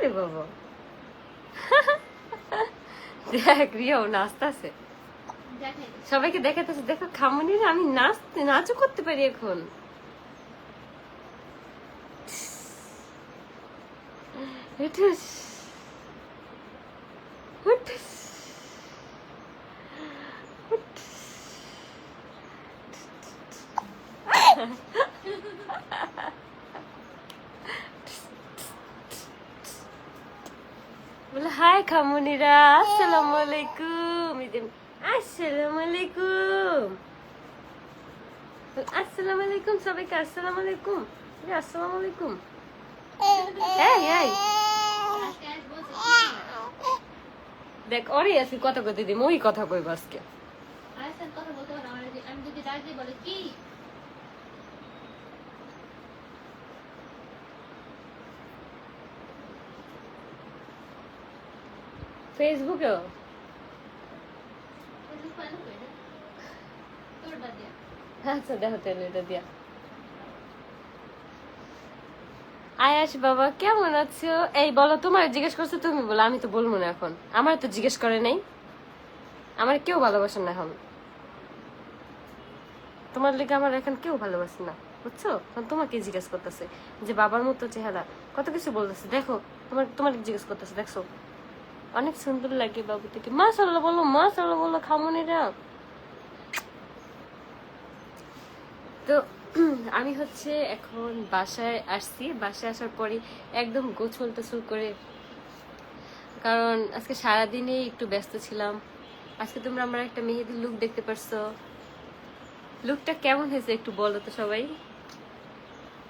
ওরে বাবা দেখ রিয়াও নাচতেছে, সবাইকে দেখাতেছে দেখো খামুনির আমি নাচও করতে পারি এখন। বলে হাই খামুনিরা, আসসালামু আলাইকুম। আসসালামু আলাইকুম, আসসালামু আলাইকুম সবাইকে, আসসালামু আলাইকুম, আসসালামু আলাইকুম। দেখ ওরে আজকে কথা কইতে দিম, ওই কথা কইব আজকে। ফেসবুকেও আচ্ছা দেখো তাহলে এটা দিয়া। আয়াস বাবা কেমন আছো? এই বলো, তোমার জিজ্ঞেস করছো তুমি বলো, আমি তো বলবো না এখন, আমার তো জিজ্ঞেস করে নাই, আমার কেউ ভালোবাসেন না এখন, তোমার লেগে আমার এখন কেউ ভালোবাসে না বুঝছো। তোমাকে জিজ্ঞেস করতেছে যে বাবার মতো চেহারা, কত কিছু বলতেছে, দেখো তোমার জিজ্ঞেস করতেছে, দেখছো অনেক সুন্দর লাগে বাবু থেকে, মাশাআল্লাহ বলো, মাশাআল্লাহ বলো খামুনিরা। তো আমি হচ্ছে এখন বাসায় আসছি, বাসায় আসার পরে একদম গোছল টোছল করে, কারণ আজকে সারাদিনে একটু ব্যস্ত ছিলাম। আজকে তোমরা আমার একটা মেহেদির লুক দেখতে পারছো, লুকটা কেমন হয়েছে একটু বলো তো সবাই।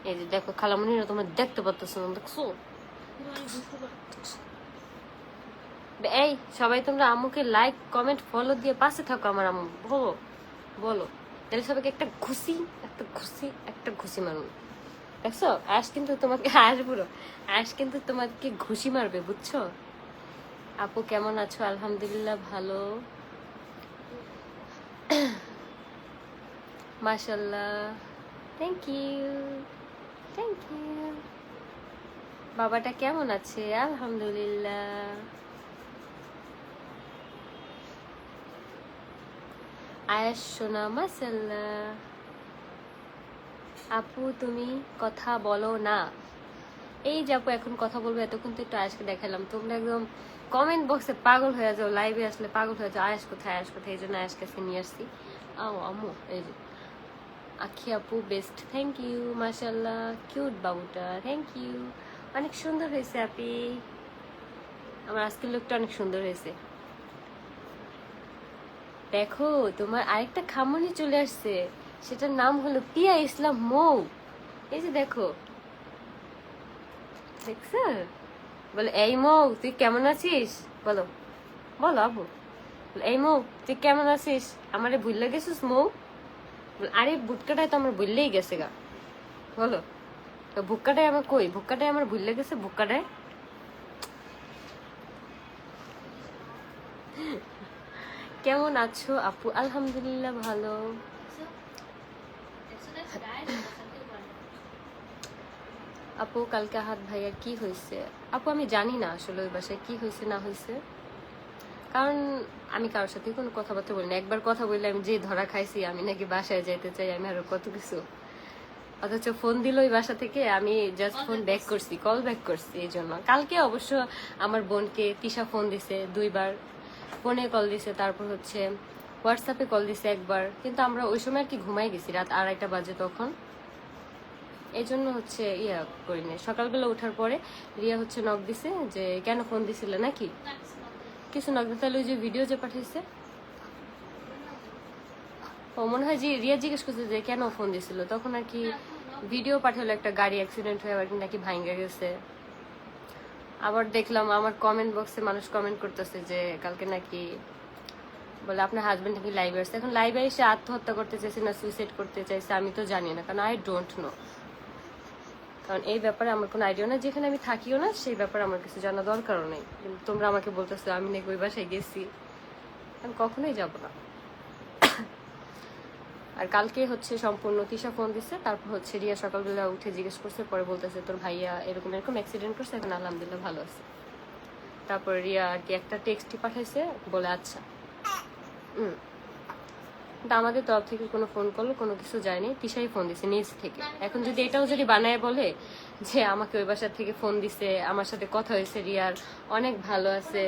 এই যে দেখো খালামুনিরা তোমরা দেখতে পারতেছো না, দেখছো? এই সবাই তোমরা আম্মুকে লাইক কমেন্ট ফলো দিয়ে পাশে থাকো আমার আম্মু, বলো বলো, তাহলে সবাইকে একটা খুশি মারুন। দেখছো আজ কিন্তু তোমাকে আজ কিন্তু তোমাকে ঘুষি মারবে বুঝছো। আপু কেমন আছো? আলহামদুলিল্লাহ ভালো, মাশাআল্লাহ, থ্যাংক ইউ। বাবাটা কেমন আছে? আলহামদুলিল্লাহ। আয়াস সোনা মাশাআল্লাহ। আপু তুমি কথা বলো না? এই যে আপু এখন কথা বলবো, এতক্ষণ তো একটু আয়াসকে দেখালাম, তোমরা একদম কমেন্ট বক্সে পাগল হয়ে যাও, লাইভে আসলে পাগল হয়ে যাও, আয়াস কোথায়, এই জন্য আয়াসকে নিয়ে আসছি। আম্মু এই যে আখি আপু বেস্ট, থ্যাংক ইউ, মাশাআল্লাহ কিউট বাবুটা, থ্যাংক ইউ, অনেক সুন্দর হয়েছে আপি, আমার আজকের লুকটা অনেক সুন্দর হয়েছে। দেখো তোমার আরেকটা খামুনি চলে আসছে, সেটার নাম হলো পিয়া ইসলাম মৌ। এই যে দেখো, দেখছো? বলে এই মৌ তুই কেমন আছিস, বলো বলো আপু, এই মৌ তুই কেমন আছিস, আমারে ভুললে গেছিস মৌ? আরে ভুটকাটাই তো আমার ভুললেই গেছে গা, বলো তো ভুক্কাটাই আমার কই, ভুক্কাটাই আমার ভুললে গেছে, ভুক্কাটায়। কেমন আছো আপু? আলহামদুলিল্লাহ ভালো। আপু কালকে হাত ভাইয়ার কি হয়েছে? আপু আমি জানি না আসলে ওই বাসায় কি হয়েছে না হয়েছে, কারণ আমি কারোর সাথে কোনো কথাবার্তা বলি না। একবার কথা বললে আমি যে ধরা খাইছি, আমি নাকি বাসায় যেতে চাই, আমি আরো কত কিছু, অথচ ফোন দিল ওই বাসা থেকে, আমি জাস্ট ফোন ব্যাক করছি, কল ব্যাক করছি। এই জন্য কালকে অবশ্য আমার বোনকে তিশা ফোন দিছে 2 বার, ফোনে কল দিছে, তারপর হচ্ছে হোয়াটসঅ্যাপে কল দিছে একবার, কিন্তু আমরা ওই সময় আর কি ঘুমাই গেছি, রাত 2:30 বাজে তখন, এই জন্য হচ্ছে ইয়া করিনি। সকালবেলা ওঠার পরে রিয়া হচ্ছে নক দিছে যে কেন ফোন দিছিলে নাকি কিছু নক দিতে, তাহলে ওই যে ভিডিও যে পাঠিয়েছে, ও মনে হয় যে রিয়া জিজ্ঞেস করছে যে কেন ফোন দিছিল, তখন আর কি ভিডিও পাঠালো একটা গাড়ি অ্যাক্সিডেন্ট হয়ে আবার নাকি ভাঙ্গা গেছে। আবার দেখলাম আমার কমেন্ট বক্সে মানুষ কমেন্ট করতেছে যে কালকে নাকি বলে আপনার হাজবেন্ড নাকি লাইভে আসছে, এখন লাইভে এসে আত্মহত্যা করতে চাইছে না সুইসাইড করতে চাইছে আমি তো জানি না, কারণ আই ডোন্ট নো, কারণ এই ব্যাপারে আমার কোনো আইডিয়া না, যেখানে আমি থাকিও না সেই ব্যাপারে আমার কিছু জানা দরকারও নেই। কিন্তু তোমরা আমাকে বলতেছো আমি নাকি ওই বাসায় গেছি, আমি কখনোই যাব না। আর কালকে হচ্ছে সম্পূর্ণ তিশা ফোন দিচ্ছে, তারপর হচ্ছে রিয়া সকালবেলা উঠে জিজ্ঞেস করছে, পরে বলতেছে তোর ভাইয়া এরকম এরকম অ্যাক্সিডেন্ট করছে, এখন আলহামদুলিল্লাহ ভালো আছে। তারপর রিয়া আর কি একটা টেক্সটই পাঠাইছে, বলে আচ্ছা। কিন্তু আমাদের তরফ থেকে কোনো ফোন কল কোনো কিছু যায়নি, তিশাই ফোন দিছে নিজ থেকে। এখন যদি এটাও যদি বানায় বলে যে আমাকে ওই বাসার থেকে ফোন দিছে, আমার সাথে কথা হয়েছে, রিয়ার অনেক ভালো আছে,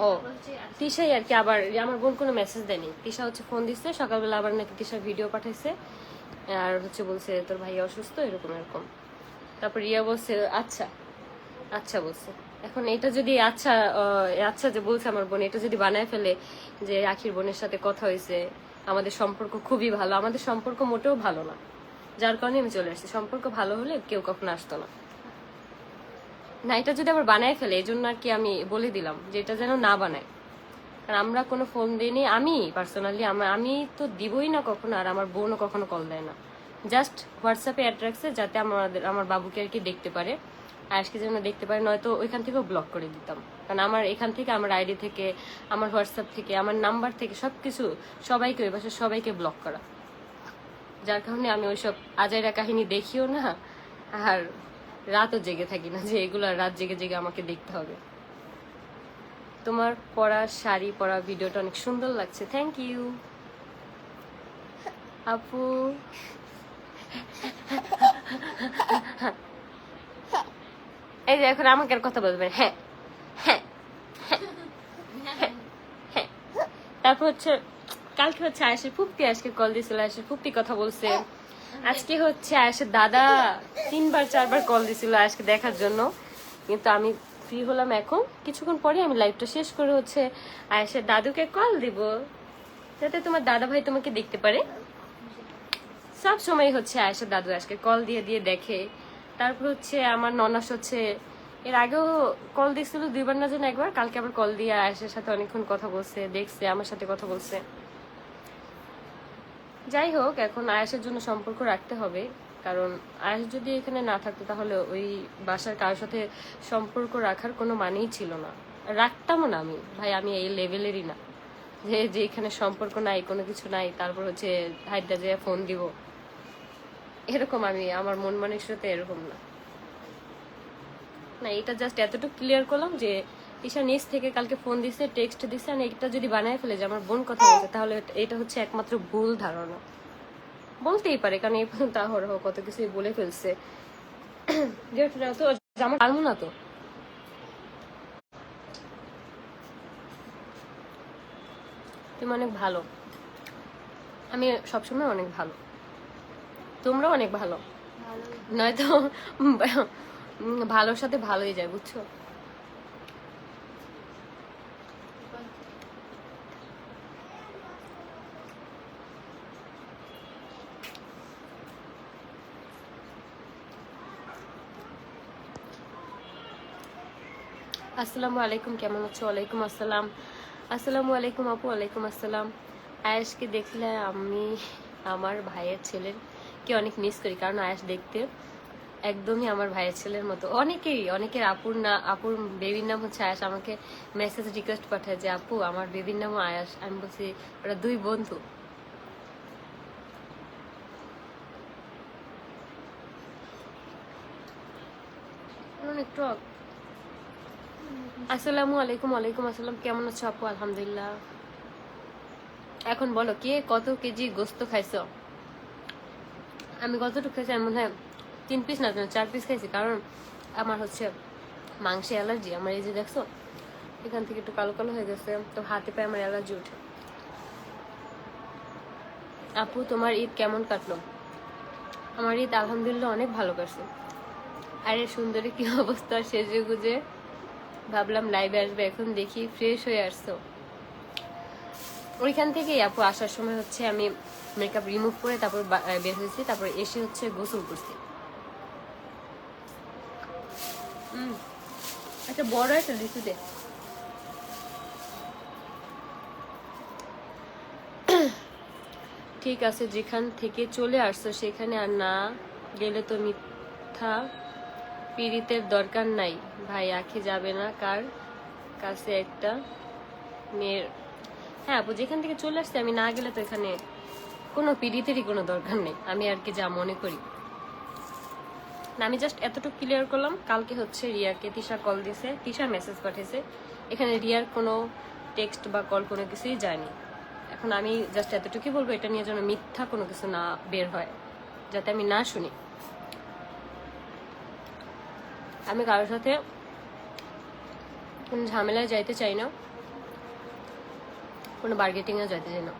ও তিশাই আর কি। আবার আমার বোন কোনো মেসেজ দেয়নি, তিশা হচ্ছে ফোন দিচ্ছে সকালবেলা, আবার নাকি তিশার ভিডিও পাঠাইছে, আর হচ্ছে বলছে তোর ভাইয়া অসুস্থ এরকম এরকম। তারপর রিয়া বলছে আচ্ছা আচ্ছা বলছে। এখন এটা যদি আচ্ছা আচ্ছা যে বলছে আমার বোন, এটা যদি বানায় ফেলে যে আখির বোনের সাথে কথা হয়েছে, আমাদের সম্পর্ক খুবই ভালো, আমাদের সম্পর্ক মোটেও ভালো না, যার কারণে আমি চলে আসছি। সম্পর্ক ভালো হলে কেউ কখনো আসতো না। না, এটা যদি আবার বানায় ফেলে, এই জন্য আর কি আমি বলে দিলাম যে এটা যেন না বানায়। কারণ আমরা কোনো ফোন দিইনি, আমি পার্সোনালি আমি তো দিবই না কখনো, আর আমার বোনও কখনো কল দেয় না। জাস্ট হোয়াটসঅ্যাপে অ্যাড রাখছে যাতে আমার বাবুকে আর কি দেখতে পারে, আজকে যেন দেখতে পারে, নয়তো ওইখান থেকেও ব্লক করে দিতাম। কারণ আমার এখান থেকে, আমার আইডি থেকে, আমার হোয়াটসঅ্যাপ থেকে, আমার নাম্বার থেকে সবকিছু সবাইকে, ওই বাসার সবাইকে ব্লক করা, যার কারণে আমি ওইসব আজাইরা কাহিনী দেখিও না, আর রাতও জেগে থাকি না যে এগুলো রাত জেগে জেগে আমাকে দেখতে হবে। তোমার পরা শাড়ি পরা ভিডিওটা অনেক সুন্দর লাগছে, থ্যাংক ইউ আপু। এই যে এখন আমাকে আর কথা বলবেন, হ্যাঁ হ্যাঁ হ্যাঁ হ্যাঁ। তারপর হচ্ছে কালকে হচ্ছে আয়েশের ফুপ্পি আজকে কল দিয়েছিল, আয়েশের ফুপ্পি কথা বলছে। আজকে হচ্ছে আয়েশের দাদা 3বার 4বার কল দিয়েছিল আজকে দেখার জন্য, কিন্তু আমি ফ্রি হলাম এখন কিছুক্ষণ পরে, আমি লাইভটা শেষ করে হচ্ছে আয়েশের দাদুকে কল দিব, যাতে তোমার দাদা ভাই তোমাকে দেখতে পারে। সব সময় হচ্ছে আয়েশের দাদু আজকে কল দিয়ে দিয়ে দেখে। তারপর হচ্ছে আমার ননাস হচ্ছে এর আগেও কল দিচ্ছিল 2বার না যেন 1বার, কালকে আবার কল দিয়ে আয়েশের সাথে অনেকক্ষণ কথা বলছে, দেখছে, আমার সাথে কথা বলছে। যাই হোক, এখন আয়েশের জন্য সম্পর্ক রাখতে হবে, কারণ আয়েশ যদি এখানে না থাকতো তাহলে ওই বাসার কারোর সাথে সম্পর্ক রাখার কোনো মানেই ছিল না, রাখতামও না আমি। ভাই আমি এই লেভেলেরই না যে এখানে সম্পর্ক নাই, কোনো কিছু নাই, তারপর হচ্ছে হাইডা যে ফোন দিব, এরকম আমি, আমার মন মানসিকতা এরকম না। না, এটা জাস্ট এতটুকু ক্লিয়ার করলাম যে ঈশা নিজ থেকে কালকে ফোন দিছে, টেক্সট দিছে, আর এটা যদি বানায় ফেলে যে আমার বোন কথা বলছে, তাহলে এটা হচ্ছে একমাত্র ভুল ধারণা। বলতেই পারে, কারণ এই পর্যন্ত আহরহ কত কিছুই বলে ফেলছে, তো আমার পারবো না তো। তুমি অনেক ভালো, আমি সবসময় অনেক ভালো, তোমরাও অনেক ভালো, নয়তো ভালোর সাথে ভালোই যায়, বুঝছো। আসসালামু আলাইকুম, কেমন আছো? ওয়ালাইকুম আসসালাম। আসসালামু আলাইকুম আপু। ওয়ালাইকুম আসসালাম। আয়েশকে দেখলে আমি আমার ভাইয়ের ছেলের কে অনেক মিস করি, কারণ আয়েশ দেখতে একদমই আমার ভাইয়ের ছেলের মতো। অনেকের আপুর বেবির নাম হচ্ছে আয়েশ, আমাকে মেসেজ রিকোয়েস্ট পাঠায় যে আপু আমার বেবির নামও আয়েশ। আমি বলছি ওরা 2 বন্ধু। অনেক টক। আসসালামু আলাইকুম। ওয়ালাইকুম আসসালাম, কেমন আছো আপু? আলহামদুলিল্লাহ। এখন বলো কে কত কেজি গোস্ত খাইছো? আমি কতটুকু খাইছি, আমি মনে হয় 3 পিস না 4 পিস খাইছি, কারণ আমার হচ্ছে মাংসে অ্যালার্জি। আমার এই যে দেখছো এখান থেকে একটু কালো কালো হয়ে গেছে, তো হাতে পায়ে আমার অ্যালার্জি উঠে। আপু তোমার ঈদ কেমন কাটলো? আমার ঈদ আলহামদুলিল্লাহ অনেক ভালো কাটছে। আরে সুন্দরী কি অবস্থা, সেজে গুজে ভাবলাম লাইভে আসবে, এখন দেখি ফ্রেশ হয়ে আসছো। ওইখান থেকেই আপু আসার সময় হচ্ছে আমি মেকআপ রিমুভ করে তারপর বের হয়েছি, তারপর এসে হচ্ছে গোসল করছি। একটা বড় একটা লিচুতে ঠিক আছে, যেখান থেকে চলে আসছো সেখানে আর না গেলে তো মিথ্যা পীড়িতের দরকার নাই ভাই। আঁখি যাবে না কার কাছে একটা মেয়ের হ্যাঁ আপু, যেখান থেকে চলে আসছে আমি না গেলে তো এখানে কোনো পিড়িতেরই কোনো দরকার নেই, আমি আর কি যা মনে করি। না, আমি জাস্ট এতটুকু ক্লিয়ার করলাম। কালকে হচ্ছে রিয়াকে তিশা কল দিছে, তিশা মেসেজ পাঠিয়েছে, এখানে রিয়ার কোনো টেক্সট বা কল কোনো কিছুই যায়নি। এখন আমি জাস্ট এতটুকুই বলবো, এটা নিয়ে যেন মিথ্যা কোনো কিছু না বের হয়, যাতে আমি না শুনি। আমি কারোর সাথে কোনো ঝামেলায় যাইতে চাই না, কোনো বার্গেটিংয়ে যাইতে চাই না।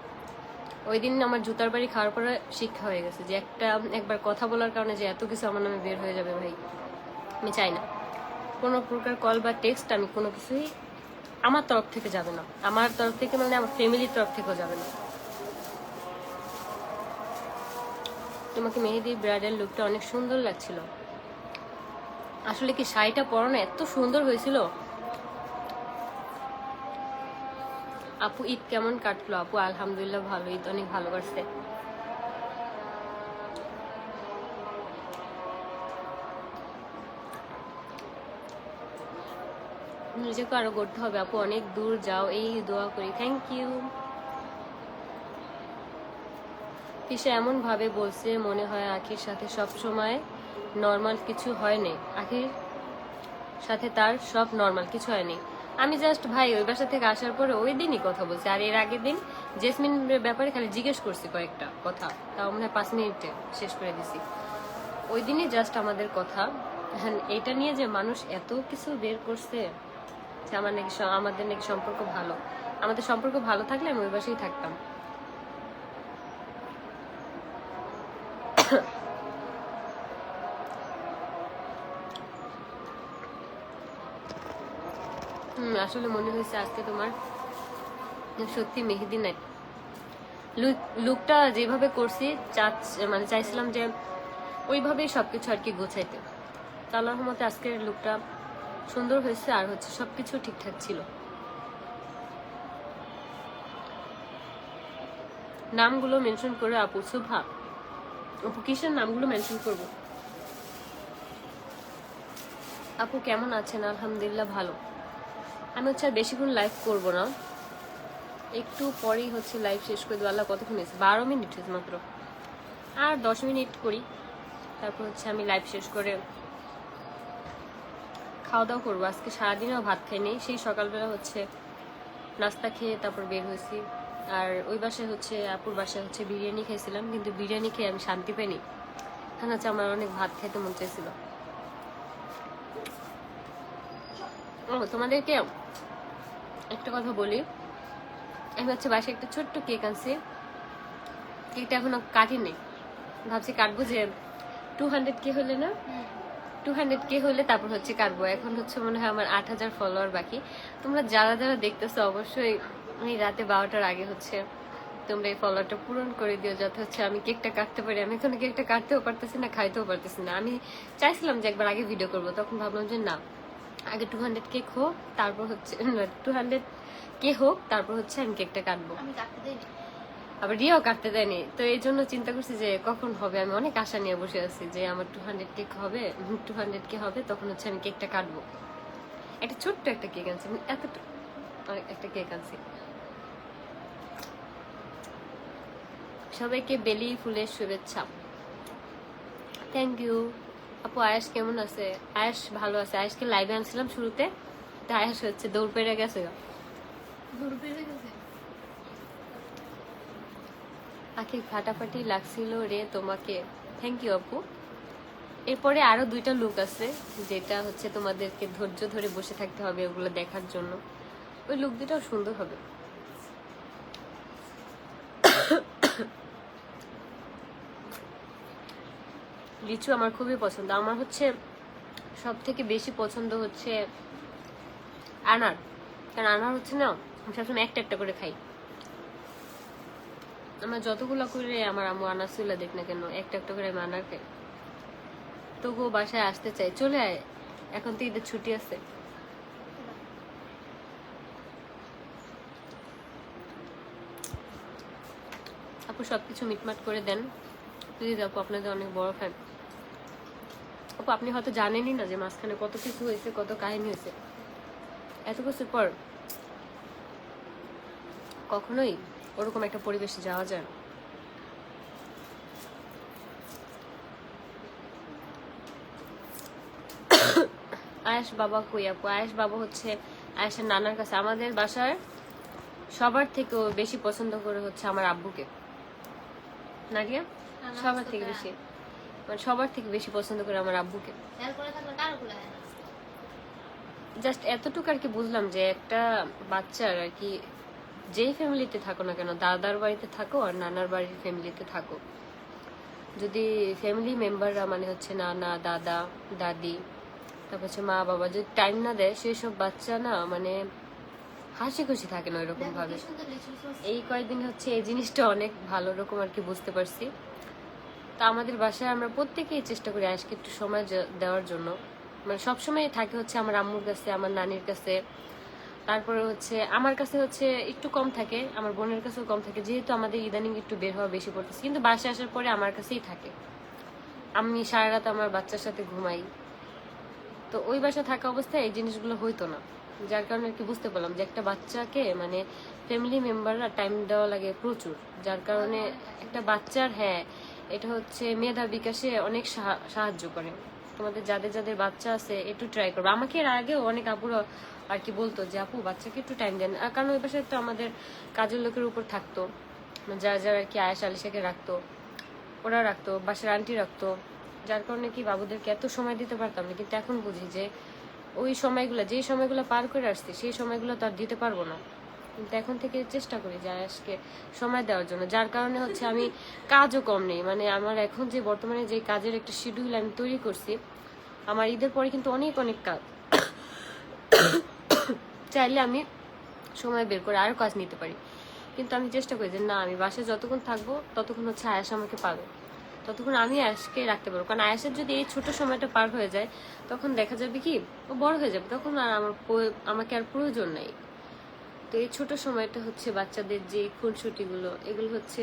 ওই দিন আমার জুতার বাড়ি খাওয়ার পরে শিক্ষা হয়ে গেছে যে একবার কথা বলার কারণে যে এত কিছু আমার নামে বের হয়ে যাবে, ভাই আমি চাই না। কোনো প্রকার কল বা টেক্সট আমি কোনো কিছুই আমার তরফ থেকে যাবে না, আমার তরফ থেকে মানে আমার ফ্যামিলির তরফ থেকেও যাবে না। তোমাকে মেহেদি ব্রাইডাল লুকটা অনেক সুন্দর লাগছিল। আসলে কি শাড়িটা পরানো এত সুন্দর হয়েছিল। আপু ঈদ কেমন কাটলো? আপু আলহামদুলিল্লাহ ভালো, ঈদ অনেক ভালো কাটছে। নিজেকে আরো করতে হবে আপু, অনেক দূর যাও, এই দোয়া করি। Thank you. তিশা এমন ভাবে বলছে মনে হয় আখির সাথে সব সময় নর্মাল কিছু হয়নি, আখির সাথে তার সব নর্মাল কিছু হয়নি। আমি জাস্ট ভাই ওই বাসা থেকে আসার পরে ওই দিনই কথা বলছি, আর এর আগের দিন জেসমিনের ব্যাপারে খালি জিজ্ঞেস করছি কয়েকটা কথা, তাও মনে হয় 5 মিনিটে শেষ করে দিছি। ওই দিনই জাস্ট আমাদের কথা। হ্যাঁ, এটা নিয়ে যে মানুষ এত কিছু বের করছে যে আমাদের নাকি সম্পর্ক ভালো। আমাদের সম্পর্ক ভালো থাকলে আমি ওই বাসায় থাকতাম। আসলে মনে হয়েছে আজকে তোমার সত্যি মেহেদি নাই। লুকটা যেভাবে করছি মানে চাইছিলাম যে ওইভাবেই সবকিছু আর কি গোছাইতে। আল্লাহর রহমতে আজকের লুকটা সুন্দর হয়েছে, আর হচ্ছে সবকিছু ঠিকঠাক ছিল। নামগুলো মেনশন করে আপু। শুভা আপু কিসের নামগুলো মেনশন করবো? আপু কেমন আছেন? আলহামদুলিল্লাহ ভালো। আমি হচ্ছে আর বেশিক্ষণ লাইভ করবো না, একটু পরেই হচ্ছে লাইভ শেষ করে দেবো। আল্লাহ কতক্ষণ হয়েছে? 12 মিনিট হয়েছে মাত্র, আর 10 মিনিট করি, তারপর হচ্ছে আমি লাইভ শেষ করে খাওয়া দাওয়া করবো। আজকে সারাদিনও ভাত খাইনি, সেই সকালবেলা হচ্ছে নাস্তা খেয়ে তারপর বের হয়েছি। আর ওই বাসায় হচ্ছে আপুর বাসায় হচ্ছে বিরিয়ানি খাইছিলাম, কিন্তু বিরিয়ানি খেয়ে আমি শান্তি পাইনি, কারণ হচ্ছে আমার অনেক ভাত খেতে মন চাইছিল। তোমাদেরকে একটা কথা বলি, আমি হচ্ছে বাসায় একটা ছোট্ট কেক আনছি, কেকটা এখনো কাটিনি, ভাবছি কাটবো যে 200K হলে না, 200K হলে তারপর হচ্ছে কাটবো। এখন হচ্ছে মনে হয় আমার 8000 ফলোয়ার বাকি। তোমরা যারা যারা দেখতেছো অবশ্যই এই রাতে 12টার আগে হচ্ছে তোমরা এই ফলোয়ারটা পূরণ করে দিও, যাতে হচ্ছে আমি কেকটা কাটতে পারি। আমি এখন কেকটা কাটতেও পারতেছি না, খাইতেও পারতেছি না। আমি চাইছিলাম যে একবার আগে ভিডিও করবো, তখন ভাবলাম যে না, আগে 200K হোক, তারপর হচ্ছে 200K হোক, তারপর হচ্ছে আমি কেকটা কাটবো। আবার রিয়াও কাটতে দেয়নি, তো এই জন্য চিন্তা করছি যে কখন হবে। আমি অনেক আশা নিয়ে বসে আছি যে আমার 200K হবে, তখন হচ্ছে আমি কেকটা কাটবো। একটা ছোট্ট একটা কেক আনছি, এতটুকু একটা কেক আনছি। সবাইকে বেলি ফুলের শুভেচ্ছা। থ্যাংক ইউ আপু। আয়াস কেমন আছে? আয়াস ভালো আছে। আয়াসকে লাইভে আনছিলাম শুরুতে, তা আয়াস হচ্ছে দৌড় পেরে গেছে। আখি ফাটাফাটি লাগছিল রে তোমাকে। থ্যাংক ইউ আপু। এরপরে আরো 2টা লুক আছে, যেটা হচ্ছে তোমাদেরকে ধৈর্য ধরে বসে থাকতে হবে ওগুলো দেখার জন্য। ওই লুক 2টাও সুন্দর হবে। লিচু আমার খুবই পছন্দ। আমার হচ্ছে সব থেকে বেশি পছন্দ হচ্ছে আনার, কারণ আনার হচ্ছে না আমি সবসময় একটা একটা করে খাই। আমার যতগুলো করে আমার আম্মু আনার চুলা দেখ না কেন, একটা একটা করে আমি আনার খাই। তবুও বাসায় আসতে চাই। চলে আয়, এখন তো ঈদের ছুটি আছে। আপু সবকিছু মিটমাট করে দেন প্লিজ আপু, আপনাদের অনেক বড় ফ্যান। আপু আপনি হয়তো জানেনই না যে মাঝখানে কত কিছু হয়েছে, কত কাহিনী হয়েছে। এত কিছুর পর কখনোই ওরকম একটা পরিবেশে যাওয়া যায় না। আয়েশ বাবা কই আপু? আয়েশ বাবা হচ্ছে আয়েশের নানার কাছে। আমাদের বাসার সবার থেকে বেশি পছন্দ করে হচ্ছে আমার আব্বুকে। নারিয়া সবার থেকে বেশি, মানে সবার থেকে বেশি পছন্দ করে আমার আব্বুকে। জাস্ট এতটুকু আর কি বুঝলাম যে একটা বাচ্চার আর কি যেই ফ্যামিলিতে থাকো না কেন, দাদার বাড়িতে থাকো আর নানার বাড়ির ফ্যামিলিতে থাকো, যদি ফ্যামিলি মেম্বাররা মানে হচ্ছে নানা দাদা দাদি তারপর হচ্ছে মা বাবা যদি টাইম না দেয়, সেসব বাচ্চা না মানে হাসি খুশি থাকে না ওইরকম ভাবে। এই কয়েকদিন হচ্ছে এই জিনিসটা অনেক ভালো রকম আর কি বুঝতে পারছি। তা আমাদের বাসায় আমরা প্রত্যেকেই চেষ্টা করি আজকে একটু সময় দেওয়ার জন্য। মানে সবসময় থাকে হচ্ছে আমার আম্মুর কাছে, আমার নানির কাছে, তারপরে হচ্ছে আমার কাছে হচ্ছে একটু কম থাকে, আমার বোনের কাছেও কম থাকে, যেহেতু আমাদের ইদানিং একটু বের হওয়া বেশি পড়তেছে। কিন্তু বাসায় আসার পরে আমার কাছেই থাকে। আমি সারা রাত আমার বাচ্চার সাথে ঘুমাই। তো ওই বাসা থাকা অবস্থায় এই জিনিসগুলো হইতো না, যার কারণে আর কি বুঝতে পারলাম যে একটা বাচ্চাকে মানে ফ্যামিলি মেম্বাররা টাইম দেওয়া লাগে প্রচুর। যার কারণে একটা বাচ্চার এটা হচ্ছে মেধা বিকাশে অনেক সাহায্য করে। তোমাদের যাদের যাদের বাচ্চা আছে একটু ট্রাই করবে। আমাকে এর আগেও অনেক আপুরা আর কি বলতো যে আপু বাচ্চাকে একটু টাইম দেন, কারণ ওই বাসায় তো আমাদের কাজের লোকের উপর থাকতো, যারা যারা আর কি আয়েশা আলিশাকে রাখতো, ওরা রাখতো, বাসার আন্টি রাখতো, যার কারণে কি বাবুদেরকে এত সময় দিতে পারতাম না। কিন্তু এখন বুঝি যে ওই সময়গুলো, যেই সময়গুলো পার করে আসছি সেই সময়গুলো তো আর দিতে পারবো না। কিন্তু এখন থেকে চেষ্টা করি যে আজকে সময় দেওয়ার জন্য, যার কারণে হচ্ছে আমি কাজও কম নেই। মানে আমার এখন যে বর্তমানে যে কাজের একটা শিডিউল আমি তৈরি করছি, আমার ঈদের পরে কিন্তু অনেক অনেক কাজ, চাইলে আমি সময় বের করে আরও কাজ নিতে পারি। কিন্তু আমি চেষ্টা করি যে না, আমি বাসায় যতক্ষণ থাকবো ততক্ষণ হচ্ছে আয়াস আমাকে পাবে, ততক্ষণ আমি আয়াসকে রাখতে পারবো। কারণ আয়াসের যদি এই ছোট সময়টা পার হয়ে যায়, তখন দেখা যাবে কি ও বড় হয়ে যাবে, তখন আর আমাকে আর প্রয়োজন নাই। তো এই ছোট সময়টা হচ্ছে বাচ্চাদের যে খুনসুটিগুলো, এগুলো হচ্ছে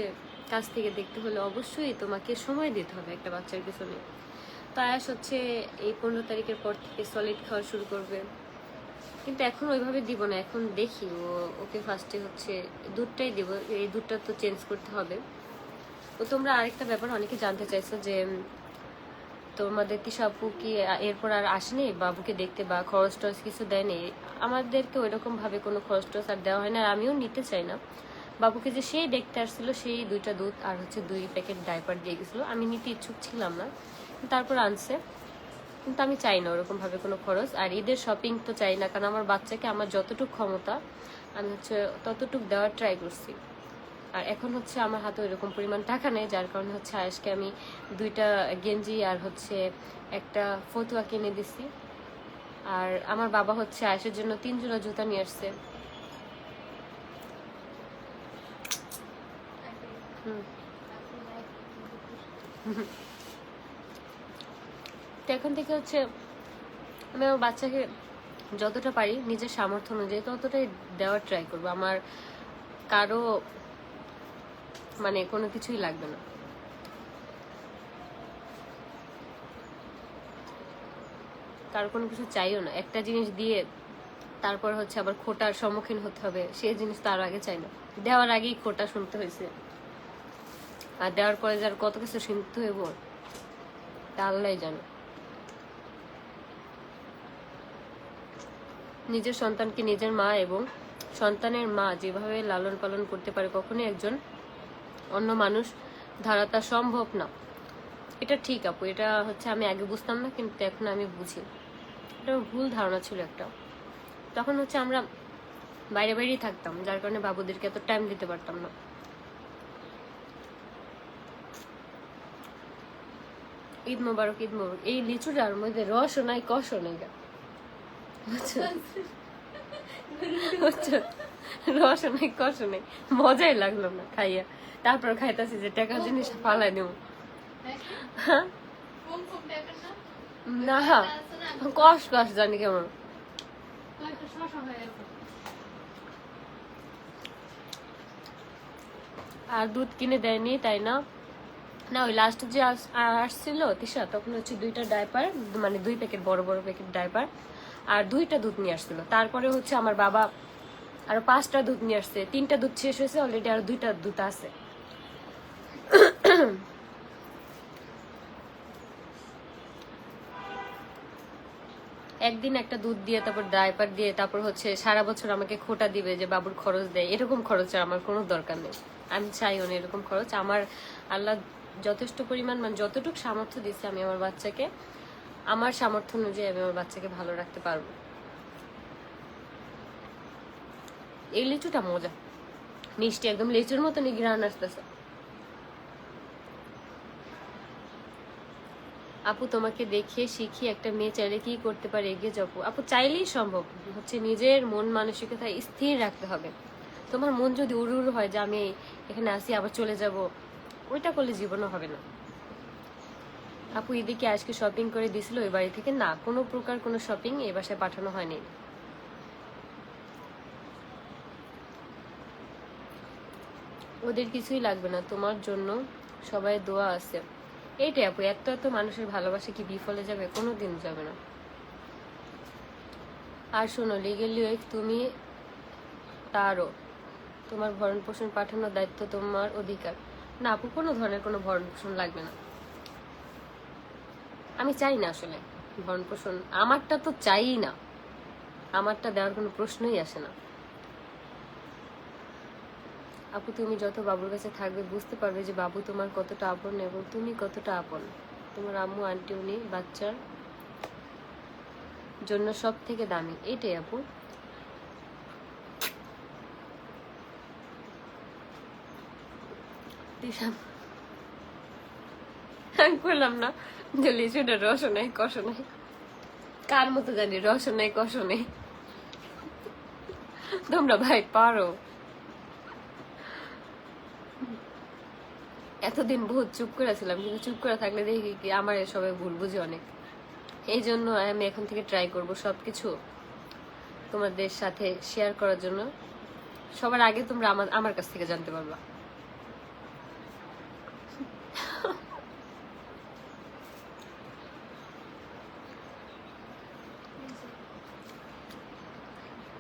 কাছ থেকে দেখতে হলে অবশ্যই তোমাকে সময় দিতে হবে একটা বাচ্চার পিছনে। তো আয়াস হচ্ছে এই 15 তারিখের পর থেকে সলিড খাওয়া শুরু করবে, কিন্তু এখন ওইভাবে দিব না। এখন দেখি ওকে ফার্স্টে হচ্ছে দুধটাই দিব, এই দুধটা তো চেঞ্জ করতে হবে। তো তোমরা আরেকটা ব্যাপার অনেকে জানতে চাইছো যে তোমাদের তিশা আপু কি এরপর আর আসেনি বাবুকে দেখতে, বা খরচ টরচ কিছু দেয়নি? আমাদেরকে ওইরকম ভাবে কোনো খরচ টরচ আর দেওয়া হয় না, আর আমিও নিতে চাই না। বাবুকে যে সেই দেখতে আসছিল সেই 2টা দুধ আর হচ্ছে 2 প্যাকেট ডাইপার দিয়ে গেছিলো, আমি নিতে ইচ্ছুক ছিলাম না, তারপর আনছে। কিন্তু আমি চাই না ওরকম ভাবে কোনো খরচ, আর ঈদের শপিং তো চাই না, কারণ আমার বাচ্চাকে আমার যতটুকু ক্ষমতা আমি হচ্ছে ততটুকু দেওয়ার ট্রাই করছি। আর এখন হচ্ছে আমার হাতে ওইরকম পরিমাণ টাকা নেই, যার কারণে হচ্ছে আয়েশকে আমি 2টা গেঞ্জি আর হচ্ছে একটা ফতুয়া কিনে দিছি। আর আমার বাবা হচ্ছে আয়েশের জন্য 3 জোড়া জুতা নিয়ে আসছে। তো এখন থেকে হচ্ছে আমি আমার বাচ্চাকে যতটা পারি নিজের সামর্থ্য অনুযায়ী ততটাই দেওয়ার ট্রাই করবো। আমার কারো মানে কোনো কিছুই লাগবে না। কারো কোনো কিছু চাইও না, একটা জিনিস দিয়ে তারপর হচ্ছে আবার খোটার সম্মুখীন হতে হবে, সেই জিনিস তার আগে চাই না। দেওয়ার আগেই খোটা শুনতে হয়েছে, আর দেওয়ার পরে যার কত কিছু শুনতে হইব তা আল্লাহ জানে। নিজের সন্তানকে নিজের মা এবং সন্তানের মা যেভাবে লালন পালন করতে পারে, কখনোই একজন অন্য মানুষ ধারা তা সম্ভব না। এটা ঠিক আপু, এটা হচ্ছে আমি আগে বুঝতাম না, কিন্তু এখন আমি বুঝি। এটা ভুল ধারণা ছিল একটা। তখন হচ্ছে আমরা বাইরে বাইরেই থাকতাম, যার কারণে বাবুদেরকে এত টাইম দিতে পারতাম না। ঈদ মোবারক, ঈদ মোবারক। এই লিচুটার মধ্যে রসও নাই কষও নেই, রসও নেই কষও নেই, মজাই লাগলো না খাইয়া। তারপর খাইতেছি যে টাকা জিনিস ফালাই নেব না, কষ কষ জানি কেমন। আর দুধ কিনে দেয়নি তাই না? না, ওই লাস্ট যে আসছিল তিশা, তখন হচ্ছে 2টা ডাইপার, মানে 2 প্যাকেট বড় বড় প্যাকেট ডাইপার আর 2টা দুধ নিয়ে আসছিল। তারপরে হচ্ছে আমার বাবা আর 5টা দুধ নিয়ে আসছে, 3টা দুধ শেষ হয়েছে অলরেডি, আর 2টা দুধ আছে। একদিন একটা দুধ দিয়ে তারপর ডাইপার দিয়ে তারপর হচ্ছে সারা বছর আমাকে খোটা দিবে যে বাবুর খরচ দেয়, এরকম খরচের আমার কোনো দরকার নেই। আমি চাইও না এরকম খরচ। আমার আল্লাহ যথেষ্ট পরিমাণ, মানে যতটুকু সামর্থ্য দিচ্ছে আমি আমার বাচ্চাকে, আমার সামর্থ্য অনুযায়ী আমি আমার বাচ্চাকে ভালো রাখতে পারবো। এই লিচুটা মজা, মিষ্টি, একদম লিচুর মতনই ঘ্রাণ আসতেছে। আপু তোমাকে দেখে শিখি একটা মেয়ে চাইলে কি করতে পারে, এগিয়ে যাবো। আপু চাইলেই সম্ভব, হচ্ছে নিজের মন মানসিকতা স্থির রাখতে হবে। তোমার মন যদি উড়ু উড়ু হয় যে আমি এখানে আসি আবার চলে যাব, ওইটা করলে জীবনও হবে না। আপু এদিকে আজকে শপিং করে দিছিল ওই বাড়ি থেকে? না, কোনো প্রকার কোনো শপিং এই বাসায় পাঠানো হয়নি। ওদের কিছুই লাগবে না, তোমার জন্য সবাই দোয়া আছে। এইটাই আপু, এত এত মানুষের ভালোবাসা কি বিফলে যাবে? কোনোদিন যাবে না। আর শোনো, লিগেলি ওয়াইফ তুমি, তারও তোমার ভরণ পোষণ পাঠানোর দায়িত্ব তোমার অধিকার। না আপু, কোনো ধরনের কোনো ভরণ পোষণ লাগবে না। আমি চাই না আসলে ভরণ পোষণ, আমারটা তো চাই না, আমারটা দেওয়ার কোনো প্রশ্নই আসে না। আপু তুমি যত বাবুর কাছে থাকবে বুঝতে পারবে যে বাবু তোমার কতটা আপন এবং তুমি কতটা আপন। তোমার আম্মু আন্টি উনি বাচ্চার জন্য সব থেকে দামি। এটাই আপু। আমি বললাম না যে লিচুটা রস নাই কষ নাই, কার মতো জানি রস নাই কষ নেই। তোমরা ভাই পারো। এতদিন বহুত চুপ করে ছিলাম, কিন্তু চুপ করে থাকলে দেখি কি আমার সবাই ভুল বুঝি অনেক। এই জন্য আমি এখন থেকে ট্রাই করব সবকিছু তোমাদের সাথে শেয়ার করার জন্য। সবার আগে তোমরা আমার কাছ থেকে জানতে পারবা।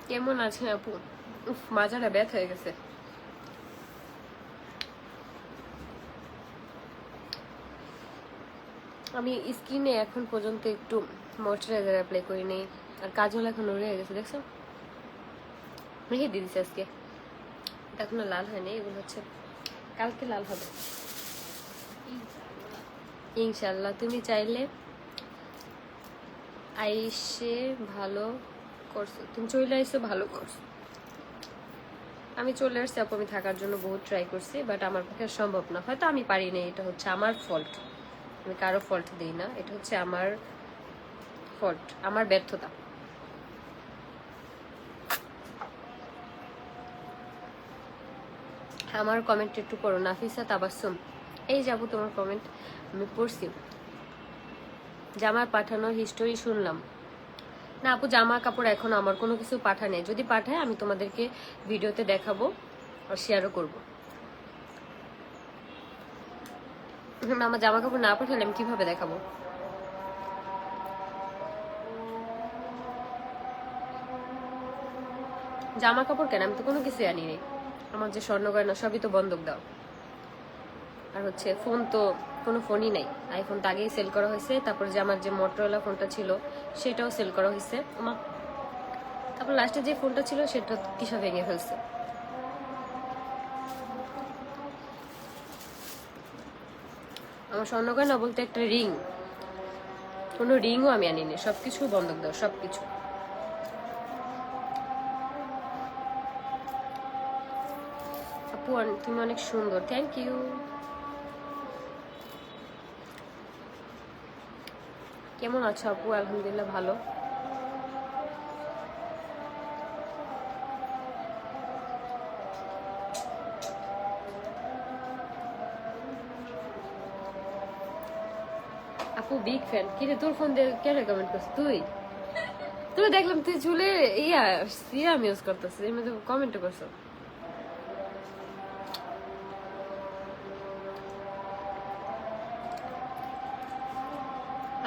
কেমন আছে আপু? উফ, মাজাটা ব্যথা হয়ে গেছে। আমি স্কিনে এখন পর্যন্ত একটু ময়শ্চারাইজার অ্যাপ্লাই করিনি, আর কাজল এখন রয়ে গেছে, দেখছো? রেখে দিয়ে দিচ্ছি আজকে, এখনো লাল হয়নি, এগুলো হচ্ছে কালকে লাল হবে ইনশাল্লাহ। তুমি চাইলে আইসে ভালো করছো, তুমি চলে আইসো ভালো করছো। আমি চলে আসছি আপু, আমি থাকার জন্য বহুত ট্রাই করছি, বাট আমার পক্ষে সম্ভব না, হয়তো আমি পারি না, এটা হচ্ছে আমার ফল্ট। আমি কারো ফল্ট দিই না, এটা হচ্ছে আমার ফল্ট, আমার ব্যর্থতা। আমার কমেন্ট একটু পড়ো। নাফিসা তাবাসসুম, এই যাবো তোমার কমেন্ট আমি পড়ছি। জামা পাঠানোর হিস্টোরি শুনলাম না আপু, জামা কাপড় এখন আমার কোনো কিছু পাঠায় নেই। যদি পাঠায় আমি তোমাদেরকে ভিডিওতে দেখাবো আর শেয়ারও করবো। আমার জামা কাপড় না পাঠালে আমি কিভাবে দেখাবো? জামা কাপড় কেন, আমি তো কোনো কিছু আনি নেই। আমার যে স্বর্ণ গয়না সবই তো বন্ধক দাও। আর হচ্ছে ফোন তো কোনো ফোনই নাই, আইফোন তো আগেই সেল করা হয়েছে। তারপর যে আমার যে মোটরোলা ফোনটা ছিল সেটাও সেল করা হয়েছে। তারপর লাস্টে যে ফোনটা ছিল সেটা কিসা ভেঙে ফেলছে। আমার স্বর্ণ গয়না বলতে একটা রিং, কোনো রিংও আমি আনিনি, সবকিছু বন্ধক দাও, সবকিছু। আপু তুমি অনেক সুন্দর, থ্যাংক ইউ। কেমন আছো আপু? আলহামদুলিল্লাহ ভালো। আপু বিগ ফ্যান। কিরে তোর ফোন দিয়ে কে রেকমেন্ড করছিস? তুই দেখলাম তুই চুলে সিরাম ইউজ করতেছিস, এর মধ্যে কমেন্ট করছো।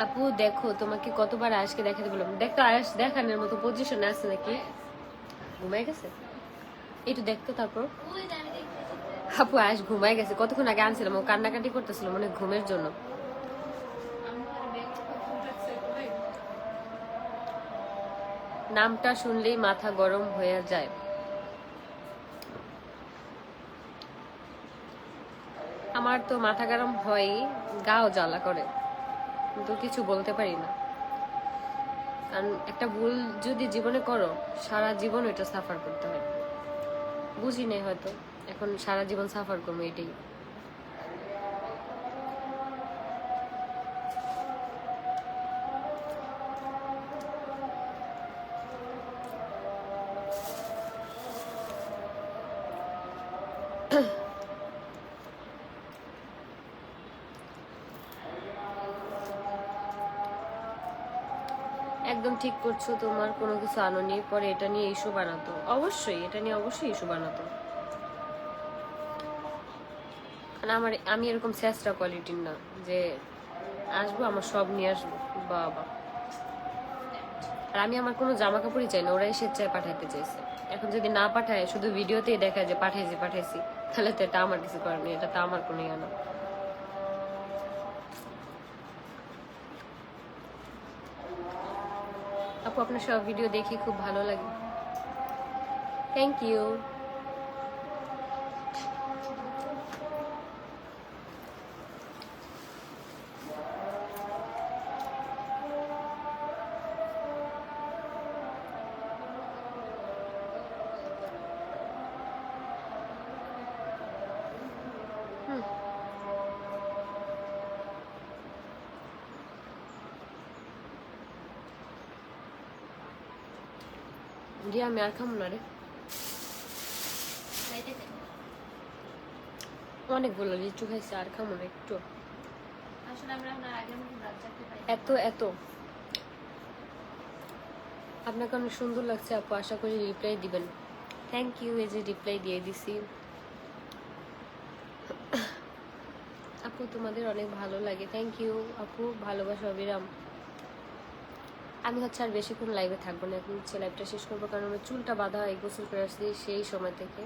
আপু দেখো তোমাকে কতবার আয়াসকে দেখাতে বললাম, দেখ তো আয়াস দেখানোর মতো পজিশনে আছে নাকি? ঘুমাই গেছে? একটু দেখতো তারপর। আপু আজ ঘুমাই গেছে, কতক্ষণ আগে আনছিলাম, ও কান্নাকাটি করতেছিল মনে হয় ঘুমের জন্য। নামটা শুনলেই মাথা গরম হয়ে যায়। আমার তো মাথা গরম হয়, গাও জ্বালা করে, কিন্তু কিছু বলতে পারি না। কারণ একটা ভুল যদি জীবনে করো, সারা জীবন এটা সাফার করতে হয়। বুঝি নেই হয়তো, এখন সারা জীবন সাফার করবো এটাই। একদম ঠিক করছো, তোমার কোনো কিছু আনোনি, পরে এটা নিয়ে ইস্যু বানাতো। অবশ্যই এটা নিয়ে অবশ্যই ইস্যু বানাতো, কারণ আমি এরকম চেষ্টা কোয়ালিটির না যে আসবো আমার সব নিয়ে আসবো। বাবা, আর আমি আমার কোনো জামা কাপড়ই চাই না, ওরাই স্বেচ্ছায় পাঠাইতে চাইছে। এখন যদি না পাঠায়, শুধু ভিডিওতেই দেখা যে পাঠাইছি, তাহলে তো এটা আমার কিছু করার নেই, এটা তো আমার কোনো ইয়ে না। আপু আপনার সব ভিডিও দেখি খুব ভালো লাগে, থ্যাংক ইউ। রিয়া আমি আর খাবো না রে, অনেকগুলো লিচু খাইছে, আর খাবো না একটু। এত এত আপনাকে অনেক সুন্দর লাগছে আপু, আশা করি রিপ্লাই দিবেন। থ্যাংক ইউ, এই যে রিপ্লাই দিয়ে দিছি। আপু তোমাদের অনেক ভালো লাগে, থ্যাংক ইউ আপু, ভালোবাসা অবিরাম। আমি হচ্ছে আর বেশিক্ষণ লাইভে থাকবো না, এখন হচ্ছে লাইভটা শেষ করবো, কারণ আমার চুলটা বাঁধা হয়, গোসল করে আসছি সেই সময় থেকে।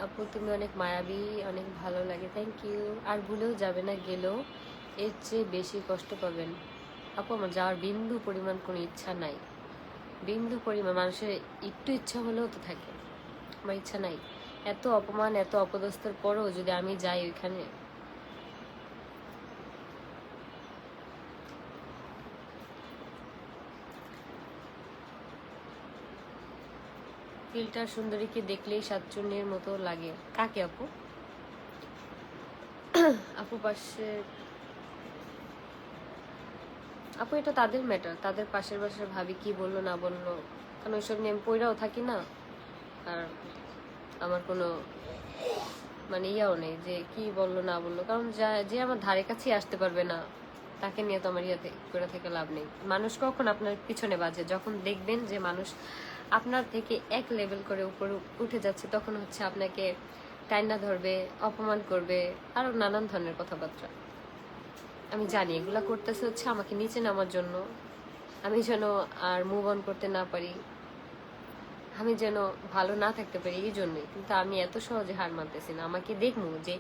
আপু তুমি অনেক মায়াবী, অনেক ভালো লাগে, থ্যাংক ইউ। আর ভুলেও যাবে না, গেলেও এর চেয়ে বেশি কষ্ট পাবেন। আপু আমার যাওয়ার বিন্দু পরিমাণ কোনো ইচ্ছা নাই, বিন্দু পরিমাণ। মানুষের একটু ইচ্ছা হলেও তো থাকে, আমার ইচ্ছা নাই। এত অপমান, এত অপদস্থের পরও যদি আমি যাই ওইখানে, ফিল্টার সুন্দরীকে দেখলেই সাতচুন্নির মতো লাগে। কাকে আপু? আপু পাশে, আপু এটা তাদের ম্যাটার, তাদের পাশের বাসার ভাবি কি বললো না বললো, কারণ ওইসব নিয়ে আমি পইরাও থাকি না। আর আমার কোনো মানে ইয়াও নেই যে কি বললো না বললো, কারণ যে আমার ধারে কাছেই আসতে পারবে না, তাকে নিয়ে তো আমার ইয়াতে করে থেকে লাভ নেই। মানুষ কখন আপনার পিছনে বাজে, যখন দেখবেন যে মানুষ আপনার থেকে এক লেভেল করে উপরে উঠে যাচ্ছে, তখন হচ্ছে আপনাকে টাইনা ধরবে, অপমান করবে, আরো নানান ধরনের কথাবার্তা। আমি জানি এগুলা করতেছে হচ্ছে আমাকে নিচে নামার জন্য, আমি যেন আর মুভ অন করতে না পারি, আমি যেন ভালো না থাকতে পারি, এই জন্যই। কিন্তু আমি এত সহজে হার মানতেছি না, আমাকে দেখবো যে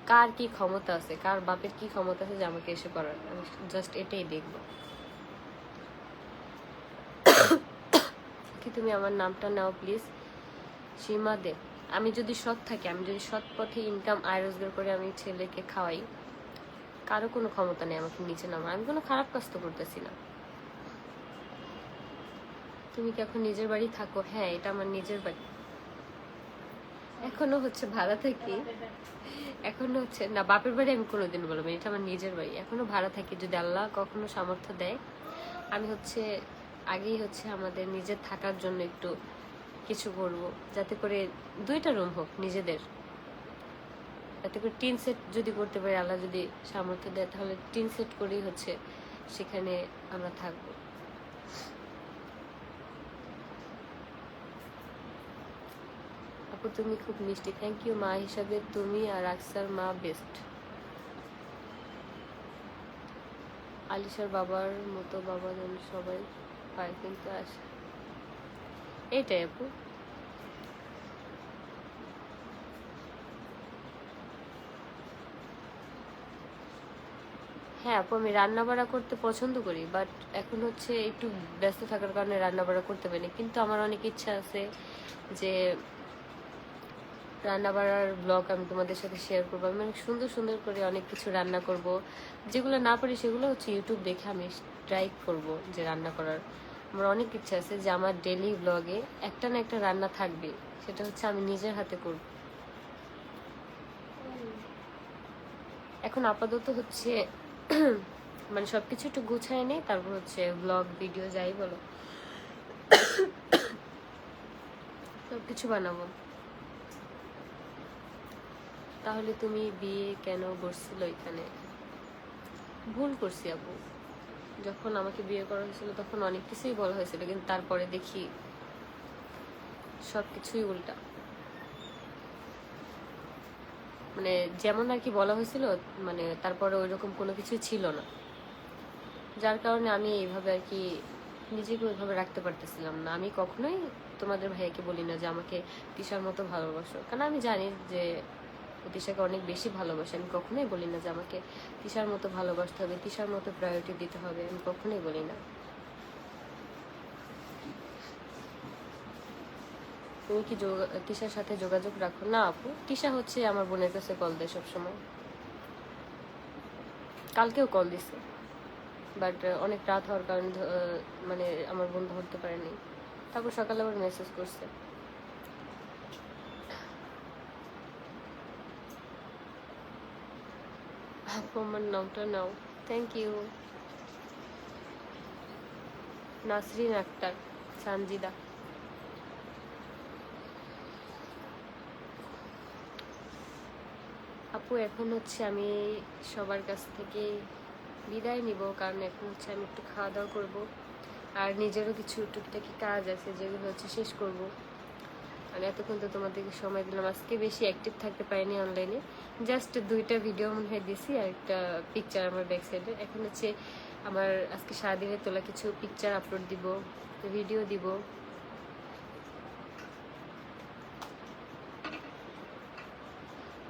কার কি ক্ষমতা আছে, কার বাপের কি ক্ষমতা আছে যে আমাকে এসে করার, আমি জাস্ট এটাই দেখবো। কি তুমি আমার নামটা নাও প্লিজ, সীমা দে। আমি যদি সৎ থাকি, আমি যদি সৎ পথে ইনকাম আয় রোজগার করে আমি ছেলেকে খাওয়াই, কারো কোনো ক্ষমতা নেই আমাকে নিচে নামার। আমি কোনো খারাপ কাজ তো করতেছি না। তুমি কি এখন নিজের বাড়ি থাকো? হ্যাঁ, এটা আমার নিজের বাড়ি, এখনো হচ্ছে ভাড়া থাকি, এখনো হচ্ছে না বাপের বাড়ি আমি কোনোদিন বলবো, এটা আমার নিজের বাড়ি, এখনো ভাড়া থাকি। যদি আল্লাহ কখনো সামর্থ্য দেয়, আমি হচ্ছে আগেই হচ্ছে আমাদের নিজের থাকার জন্য একটু কিছু করবো, যাতে করে 2টা রুম হোক নিজেদের, যাতে করে টিন সেট যদি করতে পারি, আল্লাহ যদি সামর্থ্য দেয়, তাহলে টিন সেট করেই হচ্ছে সেখানে আমরা থাকবো। আপু তুমি খুব মিষ্টি, থ্যাংক ইউ। মা হিসাবে তুমি আর আকসার মা বেস্ট। আলিশার বাবার মতো বাবা যেন সবাই পায়, কিন্তু এটাই আপু। হ্যাঁ আপু, আমি রান্না বাড়া করতে পছন্দ করি, বাট এখন হচ্ছে একটু ব্যস্ত থাকার কারণে রান্না বাড়া করতে পারিনি। কিন্তু আমার অনেক ইচ্ছা আছে যে রান্না বাড়ার ব্লগ আমি তোমাদের সাথে শেয়ার করবো। আমি অনেক সুন্দর সুন্দর করে অনেক কিছু রান্না করব, যেগুলো না পারি সেগুলো হচ্ছে ইউটিউব দেখে আমি ট্রাই করব যে রান্না করার। আমার অনেক ইচ্ছা আছে যে আমার ডেলি ব্লগে একটা না একটা রান্না থাকবে, সেটা হচ্ছে আমি নিজের হাতে করব। এখন আপাতত হচ্ছে মানে সবকিছু একটু গুছায় নেই, তারপর হচ্ছে ব্লগ ভিডিও যাই বলো সবকিছু বানাবো। তাহলে তুমি বিয়ে কেন করছিল এখানে? ভুল করছি আপু, যখন আমাকে বিয়ে করা হয়েছিল তখন অনেক কিছুই বলা হয়েছিল, কিন্তু তারপরে দেখি সবকিছুই উল্টা। মানে যেমন আর কি বলা হয়েছিল, মানে তারপরে ওইরকম কোনো কিছুই ছিল না, যার কারণে আমি এইভাবে আর কি নিজেকে ওইভাবে রাখতে পারতেছিলাম না। আমি কখনোই তোমাদের ভাইয়াকে বলি না যে আমাকে তিশার মতো ভালোবাসো, কারণ আমি জানি যে তিশাকে অনেক বেশি ভালোবাসে। আমি কখনোই বলি না যে আমাকে তিশার মতো ভালোবাসতে হবে, তিশার মতো প্রায়োরিটি দিতে হবে, আমি কখনোই বলি না। তুমি কি তিশার সাথে যোগাযোগ রাখো? না আপু, তিশা হচ্ছে আমার বোনের কাছে কল দেয় সবসময়, কালকেও কল দিছে, বাট অনেক রাত হওয়ার কারণে মানে আমার বোন ধরতে পারেনি। তারপর সকালে আবার মেসেজ করছে। আপু আমার নামটা নাও। Thank you. নাসরিন আক্তার, সানজিদা। আপু এখন হচ্ছে আমি সবার কাছ থেকে বিদায় নিব, কারণ এখন হচ্ছে আমি একটু খাওয়া দাওয়া করবো, আর নিজেরও কিছু টুকটাকি কাজ আছে যেগুলো হচ্ছে শেষ করব। আর এতক্ষণ তো তোমাদেরকে সময় দিলাম। আজকে বেশি অ্যাক্টিভ থাকতে পারিনি অনলাইনে, জাস্ট 2টা ভিডিও মনে হয় দিছি আর একটা পিকচার আমার ব্যাক সাইডে। এখন হচ্ছে আমার আজকে সারাদিনে তোলা কিছু পিকচার আপলোড দিব, ভিডিও দিব।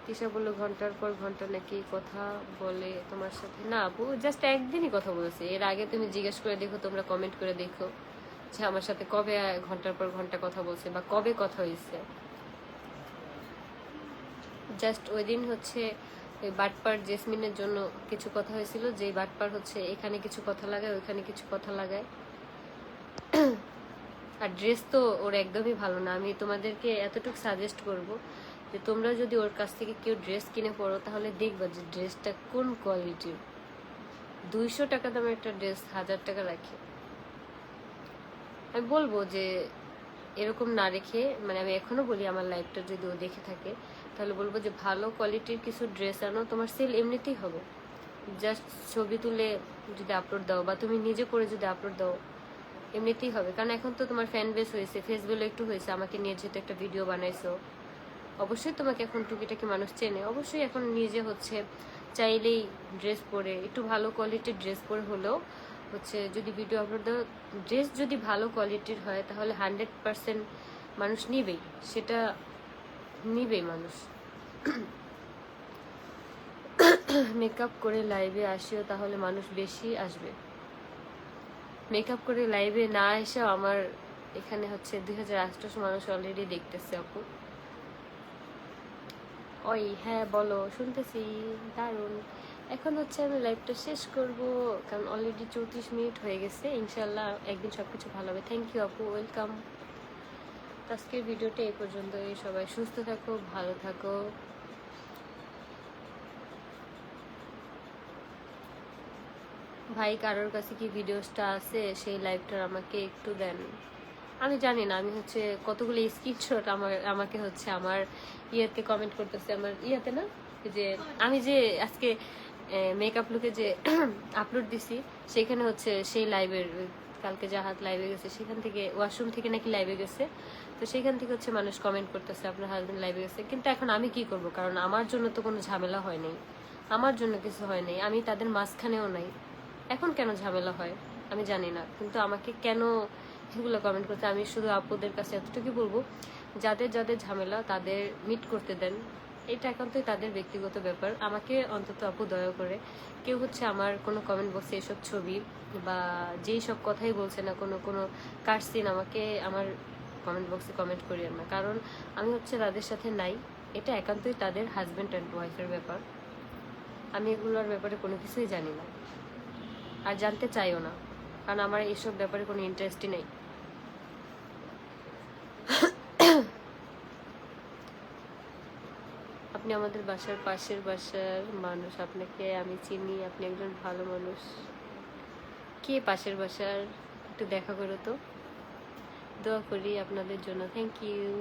তিশা বললো ঘন্টার পর ঘন্টা নাকি কথা বলে তোমার সাথে। না আপু, জাস্ট একদিনই কথা বলেছে, এর আগে তুমি জিজ্ঞেস করে দেখো, তোমরা কমেন্ট করে দেখো যে আমার সাথে কবে ঘন্টার পর ঘন্টা কথা বলছে বা কবে কথা হয়েছে। জাস্ট ওই দিন হচ্ছে ওই বাটপার জেসমিনের জন্য কিছু কথা হয়েছিল, যে বাটপার হচ্ছে এখানে কিছু কথা লাগায় ওইখানে কিছু কথা লাগায়। আর ড্রেস তো ওর একদমই ভালো না। আমি তোমাদেরকে এতটুকু সাজেস্ট করব যে তোমরা যদি ওর কাছ থেকে কেউ ড্রেস কিনে পড়ো তাহলে দেখবা যে ড্রেসটা কোন কোয়ালিটির। 200 টাকা দামের একটা ড্রেস 1000 টাকা রাখে। আমি বলবো যে এরকম না রেখে, মানে আমি এখনো বলি আমার লাইফটা যদি ও দেখে থাকে তাহলে বলবো যে ভালো কোয়ালিটির কিছু ড্রেস আনো, তোমার সেল এমনিতেই হবে। জাস্ট ছবি তুলে যদি আপলোড দাও বা তুমি নিজে করে যদি আপলোড দাও এমনিতেই হবে। কারণ এখন তো তোমার ফ্যান বেস হয়েছে, ফেসবুকে একটু হয়েছে, আমাকে নিয়ে যেহেতু একটা ভিডিও বানাইছো, অবশ্যই তোমাকে এখন টুকিটাকি মানুষ চেনে। অবশ্যই এখন নিজে হচ্ছে চাইলেই ড্রেস পরে, একটু ভালো কোয়ালিটির ড্রেস পরে হলেও হচ্ছে যদি ভিডিও আপলোড দাও, ড্রেস যদি ভালো কোয়ালিটির হয় তাহলে 100% মানুষ নিবেই, সেটা নিবেই মানুষ। মেকআপ করে লাইভে আসিও, তাহলে মানুষ বেশি আসবে। মেকআপ করে লাইভে না এসেও আমার এখানে হচ্ছে 2800 মানুষ অলরেডি দেখতেছে আপু। ওই হ্যাঁ বলো, শুনতেছি। দারুণ। এখন হচ্ছে আমি লাইভটা শেষ করব, কারণ অলরেডি 34 মিনিট হয়ে গেছে। ইনশাল্লাহ একদিন সবকিছু ভালো হবে। থ্যাংক ইউ আপু, ওয়েলকাম। আজকের ভিডিওটা এই পর্যন্তই। সবাই সুস্থ থাকো, ভালো থাকো। ভাই কারোর কাছে কি ভিডিওসটা আছে সেই লাইভটার আমাকে একটু দেন। আমি জানি না, আমি হচ্ছে কতগুলো স্ক্রিনশট আমাকে হচ্ছে আমার ইয়েতে কমেন্ট করতেছে, আমার ইয়েতে না, যে আমি যে আজকে মেকআপ লুকে যে আপলোড দিছি সেখানে হচ্ছে সেই লাইভের, কালকে জাহাজ লাইভে গেছে সেখান থেকে, ওয়াশরুম থেকে নাকি লাইভে গেছে, তো সেখান থেকে হচ্ছে মানুষ কমেন্ট করতেছে আপনার হাজবেন্ড লাইভে গেছে। কিন্তু এখন আমি কি করব, কারণ আমার জন্য তো কোনো ঝামেলা হয় নাই, আমার জন্য কিছু হয় নাই, আমি তাদের মাঝখানেও নাই। এখন কেন ঝামেলা হয় আমি জানি না, কিন্তু আমাকে কেন এগুলো কমেন্ট করতে। আমি শুধু আপুদের কাছে এতটুকু বলবো, যাদের যাদের ঝামেলা তাদের মিট করতে দেন, এটা একান্তই তাদের ব্যক্তিগত ব্যাপার। আমাকে অন্তত আপু দয়া করে কেউ হচ্ছে আমার কোনো কমেন্ট বক্সে এসব ছবি বা যেই সব কথাই বলছে না, কোনো কোনো কার্সিন আমাকে আমার কমেন্ট বক্সে কমেন্ট করিয়েন না, কারণ আমি হচ্ছে তাদের সাথে নাই। এটা একান্তই তাদের হাজব্যান্ড অ্যান্ড ওয়াইফের ব্যাপার। আমি এগুলোর ব্যাপারে কোনো কিছুই জানি না আর জানতে চাইও না, কারণ আমার এইসব ব্যাপারে কোনো ইন্টারেস্টই নেই। আপনি আমাদের বাসার পাশের বাসার মানুষ, আপনাকে আমি চিনি, আপনি একজন ভালো মানুষ। কে পাশের বাসার? একটু দেখা করো তো, দোয়া করি আপনাদের জন্য। Thank you.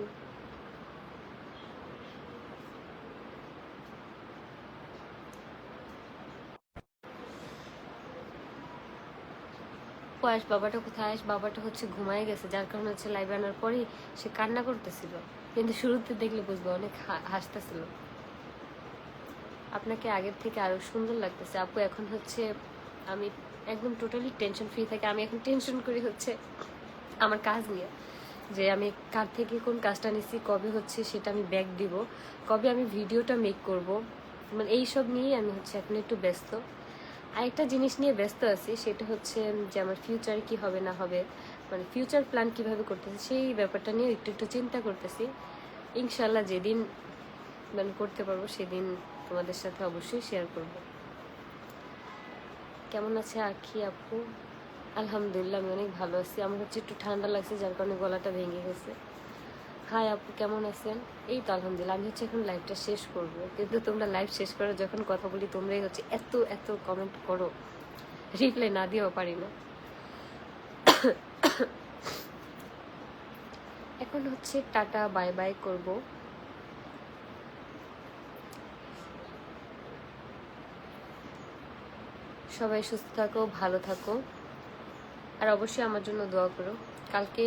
আয়স বাবাটা কোথায়? আয়স বাবাটা হচ্ছে ঘুমায় গেছে, যার কারণে হচ্ছে লাইভে আনার পরেই সে কান্না করতেছিল, কিন্তু শুরুতে দেখলে বুঝবো অনেক হাসতেছিল। আপনাকে আগের থেকে আরো সুন্দর লাগতেছে আপু। এখন হচ্ছে আমি একদম টোটালি টেনশন ফ্রি থাকি। আমি এখন টেনশন করি হচ্ছে আমার কাজ নিয়ে, যে আমি কার থেকে কোন কাজটা নিচ্ছি, কবে হচ্ছে সেটা আমি ব্যাক দিব, কবে আমি ভিডিওটা মেক করব, মানে এইসব নিয়েই আমি হচ্ছে এখন একটু ব্যস্ত। আরেকটা জিনিস নিয়ে ব্যস্ত আছি, সেটা হচ্ছে যে আমার ফিউচারে কি হবে না হবে, মানে ফিউচার প্ল্যান কিভাবে করতেছি সেই ব্যাপারটা নিয়ে একটু একটু চিন্তা করতেছি। ইনশাল্লাহ যেদিন মানে করতে পারবো সেদিন তোমাদের সাথে অবশ্যই শেয়ার করব। কেমন আছে আখি আপু? আলহামদুলিল্লাহ আমি অনেক ভালো আছি। আমার হচ্ছে একটু ঠান্ডা লাগছে, যার কারণে গলাটা ভেঙে গেছে। হাই আপু, কেমন আছেন? এই তো আলহামদুলিল্লাহ। আমি হচ্ছে এখন লাইভটা শেষ করব, কিন্তু তোমরা লাইভ শেষ করো যখন কথা বলি তোমরাই হচ্ছে এত এত কমেন্ট করো, রিপ্লাই না দিয়েও পারি না। এখন হচ্ছে টাটা বাই বাই করব। সবাই সুস্থ থাকো, ভালো থাকো, আর অবশ্যই আমার জন্য দোয়া করো। কালকে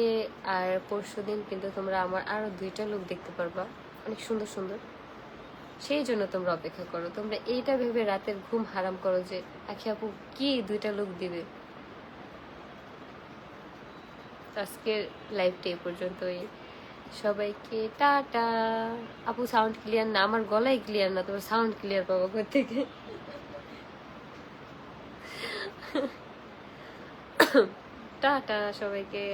আর পরশুদিন কিন্তু তোমরা আমার আরো 2টা লুক দেখতে পারবা, অনেক সুন্দর সুন্দর। সেই জন্য তোমরা অপেক্ষা করো। তোমরা এইটা ভেবে রাতের ঘুম হারাম করো যে আখি আপু কি 2টা লুক দিবে। আজকের লাইভটা এই পর্যন্তই। সবাইকে টাটা। আপু সাউন্ড ক্লিয়ার না, আমার গলাই ক্লিয়ার না, তোমার সাউন্ড ক্লিয়ার পাবো কোথা থেকে? টাটা সবাইকে।